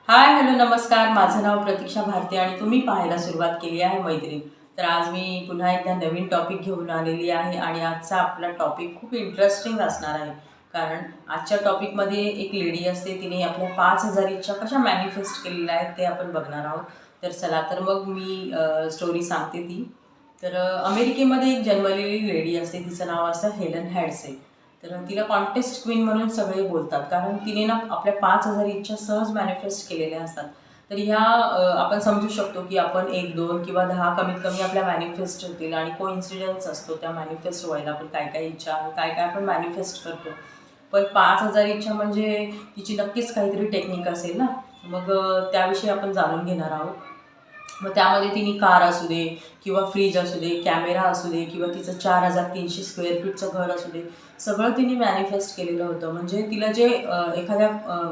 Hi hello नमस्कार. माझं नाव प्रतीक्षा भारती आणि तुम्ही पाहायला सुरुवात केली आहे मैत्रीण. तर आज मी पुन्हा एकदा नवीन टॉपिक घेऊन आलेली आहे आणि आजचा आपला टॉपिक खूप इंटरेस्टिंग असणार आहे. कारण आजच्या टॉपिकमध्ये एक लेडी असते, तिने आपल्या 5,000 इच्छा कशा मॅनिफेस्ट केलेल्या आहेत ते आपण बघणार आहोत. तर चला तर मग मी स्टोरी सांगते ती. तर अमेरिकेमध्ये एक जन्मलेली लेडी असते, तिचं नाव असतं हेलन हॅडसे. तर तिला कॉन्टेस्ट क्वीन म्हणून सगळे बोलतात, कारण तिने ना आपल्या 5,000 इच्छा सहज मॅनिफेस्ट केलेल्या असतात. तर ह्या आपण समजू शकतो की आपण 1, 2 किंवा 10 कमीत कमी आपल्या मॅनिफेस्ट होतील आणि कोइन्सिडन्स असतो त्या मॅनिफेस्ट व्हायला. आपण काय काय इच्छा आणि काय काय आपण मॅनिफेस्ट करतो. पण 5,000 इच्छा म्हणजे तिची नक्कीच काहीतरी टेक्निक असेल ना. मग त्याविषयी आपण जाणून घेणार आहोत. मग त्यामध्ये तिने कार असू दे किंवा फ्रीज असू दे, कॅमेरा असू दे किंवा तिचं 4,300 स्क्वेअर फीटचं घर असू दे, सगळं तिने मॅनिफेस्ट केलेलं होतं. म्हणजे तिला जे एखाद्या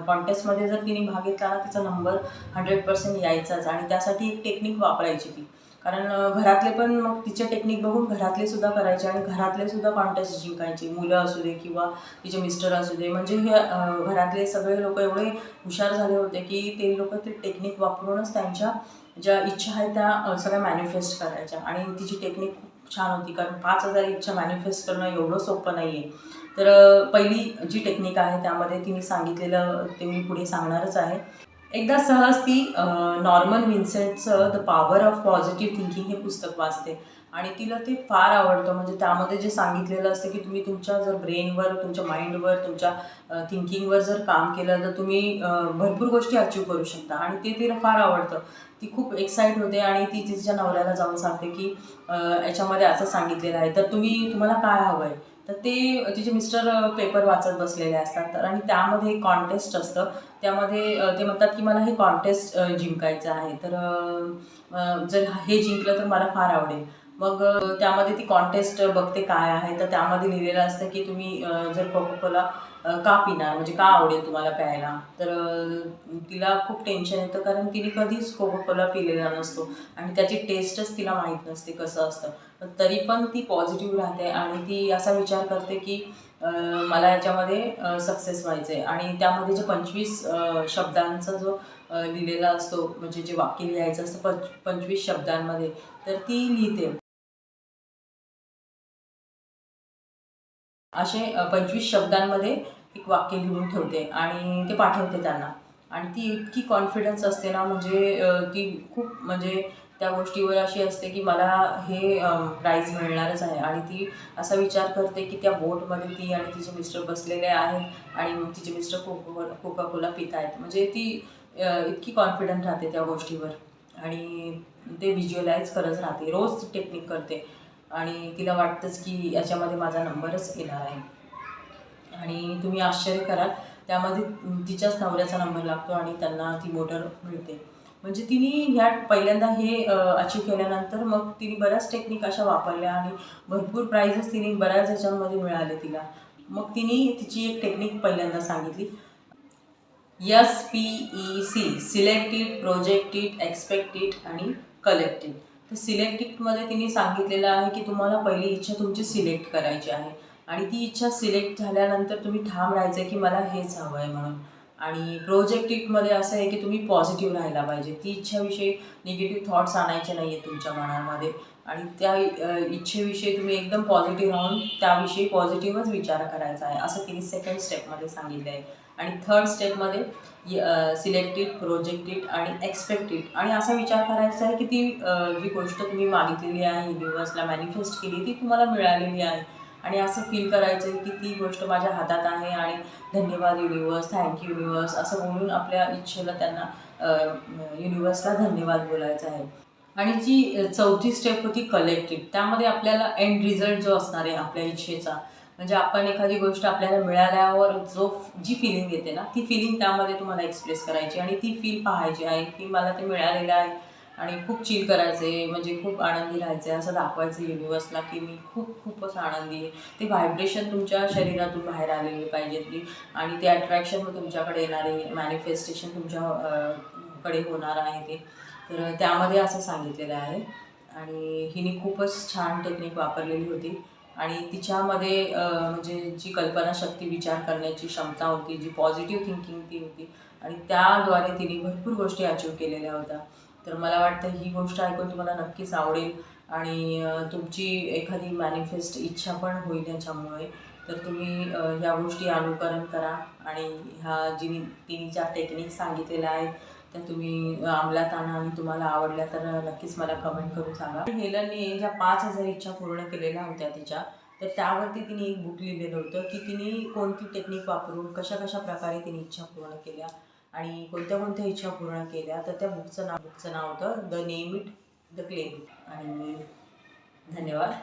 कॉन्टेस्टमध्ये जर तिने भाग घेतला ना, तिचा नंबर 100% यायचाच आणि त्यासाठी एक टेक्निक वापरायची ती. कारण घरातले पण मग तिचे टेक्निक बघून घरातले सुद्धा करायचे आणि घरातले सुद्धा कॉन्टेस्ट जिंकायचे. मुलं असू दे किंवा तिचे मिस्टर असू दे. म्हणजे हे घरातले सगळे लोक एवढे हुशार झाले होते की ते लोक ते टेक्निक वापरूनच त्यांच्या ज्या इच्छा आहेत त्या सगळ्या मॅनिफेस्ट करायच्या. आणि तिची टेक्निक खूप छान होती, कारण 5,000 इच्छा मॅनिफेस्ट करणं एवढं सोपं नाही आहे. तर पहिली जी टेक्निक आहे त्यामध्ये तिने सांगितलेलं ते मी पुढे सांगणारच आहे. एकदा सहज ती नॉर्मन विन्सेंटचं the power of positive thinking हे पुस्तक वाचते आणि तिला ते फार आवडतं. म्हणजे त्यामध्ये जे सांगितलेलं असतं की तुम्ही तुमच्या जर ब्रेनवर, तुमच्या माइंडवर, तुमच्या थिंकिंगवर जर काम केलं तर तुम्ही भरपूर गोष्टी अचीव करू शकता आणि ते तिला फार आवडतं. ती खूप एक्साईट होते आणि ती तिच्या नवऱ्याला जाऊन सांगते की याच्यामध्ये असं सांगितलेलं आहे, तर तुम्हाला काय हवं आहे. तर ते तिचे मिस्टर पेपर वाचत बसलेले असतात. तर आणि त्यामध्ये एक कॉन्टेस्ट असतं. त्यामध्ये ते म्हणतात की मला हे कॉन्टेस्ट जिंकायचं आहे. तर जर हे जिंकलं तर मला फार आवडेल. मग त्यामध्ये ती कॉन्टेस्ट बघते काय आहे. तर त्यामध्ये लिहिलेलं असतं की तुम्ही जर कोका-कोला का पिणार, म्हणजे का आवडेल तुम्हाला प्यायला. तर तिला खूप टेन्शन येतं, कारण तिने कधीच कोका-कोला पिलेला नसतो आणि त्याची टेस्टच तिला माहीत नसते कसं असतं. पण तरी पण ती पॉझिटिव्ह राहते आणि ती असा विचार करते की मला याच्यामध्ये सक्सेस व्हायचं आहे. आणि त्यामध्ये जे 25 शब्दांचा जो लिहिलेला असतो, म्हणजे जे वाक्य लिहायचं असतं 25 शब्दांमध्ये, तर ती लिहिते. असे 25 शब्दांमध्ये एक वाक्य लिहून ठेवते आणि ते पाठवते त्यांना. आणि ती इतकी कॉन्फिडन्स असते ना, म्हणजे ती खूप म्हणजे त्या गोष्टीवर अशी असते की मला हे प्राईज मिळणारच आहे. आणि ती असा विचार करते की त्या बोटमध्ये ती आणि तिचे मिस्टर बसलेले आहेत आणि तिचे मिस्टर कोका कोला पित आहेत. म्हणजे ती इतकी कॉन्फिडंट राहते त्या गोष्टीवर आणि ते व्हिज्युअलाइज करत राहते. रोज ती टेक्निक करते आणि तिला वाटतंच की याच्यामध्ये माझा नंबरच येणार आहे. आणि तुम्ही आश्चर्य कराल, त्यामध्ये तिच्याच नवऱ्याचा नंबर लागतो आणि त्यांना ती मोटर मिळते. म्हणजे तिने ह्या पहिल्यांदा हे अचीव केल्यानंतर मग तिने बऱ्याच टेक्निक अशा वापरल्या आणि भरपूर प्राइजेस तिने बऱ्याच ह्याच्यामध्ये मिळाले तिला. मग तिने तिची एक टेक्निक पहिल्यांदा सांगितली. SPEC, select it, project it, expect it आणि कलेक्ट इट. तर सिलेक्ट इटमध्ये तिने सांगितलेलं आहे की तुम्हाला पहिली इच्छा तुमची सिलेक्ट करायची आहे आणि ती इच्छा सिलेक्ट झाल्यानंतर तुम्ही ठाम राहायचं आहे की मला हेच हवं आहे म्हणून. आणि प्रोजेक्ट इटमध्ये असं आहे की तुम्ही पॉझिटिव्ह राहायला पाहिजे. ती इच्छाविषयी निगेटिव्ह थॉट्स आणायचे नाही आहेत तुमच्या मनामध्ये आणि त्या इच्छेविषयी तुम्ही एकदम पॉझिटिव्ह राहून त्याविषयी पॉझिटिव्हच विचार करायचा आहे, असं तिने सेकंड स्टेपमध्ये सांगितलं आहे. आणि थर्ड स्टेपमध्ये सिलेक्टेड, प्रोजेक्टेड आणि एक्सपेक्टेड आणि असा विचार करायचा आहे की ती जी गोष्ट तुम्ही मागितलेली आहे, युनिवर्सला मॅनिफेस्ट केली, ती तुम्हाला मिळालेली आहे. आणि असं फील करायचं आहे की ती गोष्ट माझ्या हातात आहे आणि धन्यवाद युनिवर्स, थँक यू युनिवर्स असं बोलून आपल्या इच्छेला त्यांना युनिवर्सला धन्यवाद बोलायचा आहे. आणि जी चौथी स्टेप होती कलेक्टेड, त्यामध्ये आपल्याला एंड रिझल्ट जो असणार आहे आपल्या इच्छेचा, म्हणजे आपण एखादी गोष्ट आपल्याला मिळाल्यावर जी फिलिंग येते ना, ती फिलिंग त्यामध्ये तुम्हाला एक्सप्रेस करायची आणि ती फील पाहायची आहे की मला ते मिळालेलं आहे आणि खूप चिल करायचं आहे, म्हणजे खूप आनंदी राहायचं आहे असं दाखवायचं युनिवर्सला की मी खूपच आनंदी आहे. ते व्हायब्रेशन तुमच्या शरीरातून बाहेर आलेले पाहिजेत की आणि ते अट्रॅक्शन तुमच्याकडे येणार आहे, मॅनिफेस्टेशन तुमच्या कडे होणार आहे ते. तर त्यामध्ये असं सांगितलेलं आहे. आणि हिने खूपच छान टेक्निक वापरलेली होती आणि तिच्यामध्ये म्हणजे जी कल्पनाशक्ती, विचार करण्याची क्षमता होती, जी पॉझिटिव्ह थिंकिंग ती होती आणि त्याद्वारे तिने भरपूर गोष्टी अचीव केलेल्या होत्या. तर मला वाटतं ही गोष्ट ऐकून तुम्हाला नक्कीच आवडेल आणि तुमची एखादी मॅनिफेस्ट इच्छा पण होईल ह्याच्यामुळे. तर तुम्ही ह्या गोष्टी अनुकरण करा आणि ह्या तिने ज्या टेक्निक सांगितलेल्या आहेत त्या तुम्ही अंमलात आणा आणि तुम्हाला आवडल्या तर नक्कीच मला कमेंट करून सांगा. हेलनने ज्या 5,000 इच्छा पूर्ण केलेल्या होत्या तिच्या, तर त्यावरती तिने एक बुक लिहिलेलं होतं की तिने कोणती टेक्निक वापरून कशा कशा प्रकारे तिने इच्छा पूर्ण केल्या आणि कोणत्या कोणत्या इच्छा पूर्ण केल्या. तर त्या बुकचं नाव होतं the name it the claim it. आणि धन्यवाद.